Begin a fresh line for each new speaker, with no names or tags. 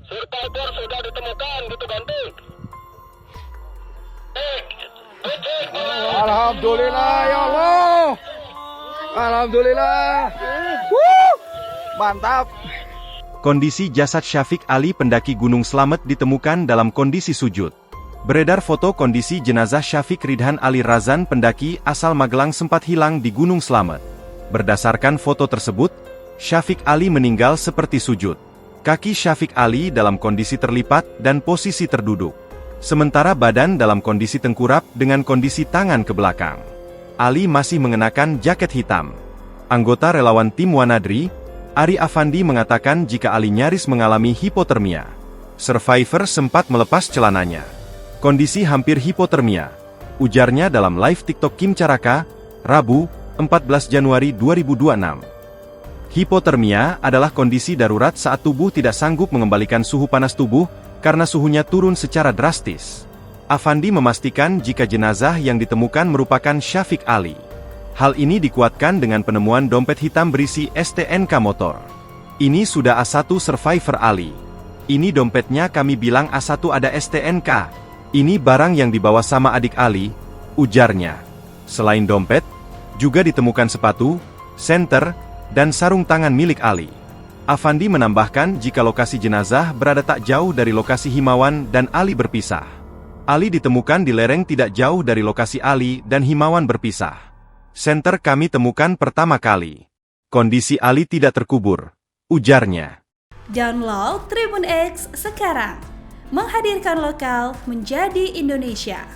Survivor sudah ditemukan gitu ganti.
Alhamdulillah ya Allah. Alhamdulillah. Mantap.
Kondisi jasad Syafiq Ali pendaki Gunung Slamet ditemukan dalam kondisi sujud. Beredar foto kondisi jenazah Syafiq Ridhan Ali Razan pendaki asal Magelang sempat hilang di Gunung Slamet. Berdasarkan foto tersebut, Syafiq Ali meninggal seperti sujud. Kaki Syafiq Ali dalam kondisi terlipat dan posisi terduduk. Sementara badan dalam kondisi tengkurap dengan kondisi tangan ke belakang. Ali masih mengenakan jaket hitam. Anggota relawan tim Wanadri, Ari Afandi mengatakan jika Ali nyaris mengalami hipotermia. Survivor sempat melepas celananya. Kondisi hampir hipotermia, ujarnya dalam live TikTok Kim Caraka, Rabu, 14 Januari 2026. Hipotermia adalah kondisi darurat saat tubuh tidak sanggup mengembalikan suhu panas tubuh, karena suhunya turun secara drastis. Afandi memastikan jika jenazah yang ditemukan merupakan Syafiq Ali. Hal ini dikuatkan dengan penemuan dompet hitam berisi STNK motor. Ini sudah A1 Survivor Ali. Ini dompetnya, kami bilang A1 ada STNK. Ini barang yang dibawa sama adik Ali, ujarnya. Selain dompet, juga ditemukan sepatu, senter, dan sarung tangan milik Ali. Afandi menambahkan jika lokasi jenazah berada tak jauh dari lokasi Himawan dan Ali berpisah. Ali ditemukan di lereng tidak jauh dari lokasi Ali dan Himawan berpisah. Senter kami temukan pertama kali. Kondisi Ali tidak terkubur, ujarnya.
Download Tribun X sekarang. Menghadirkan lokal menjadi Indonesia.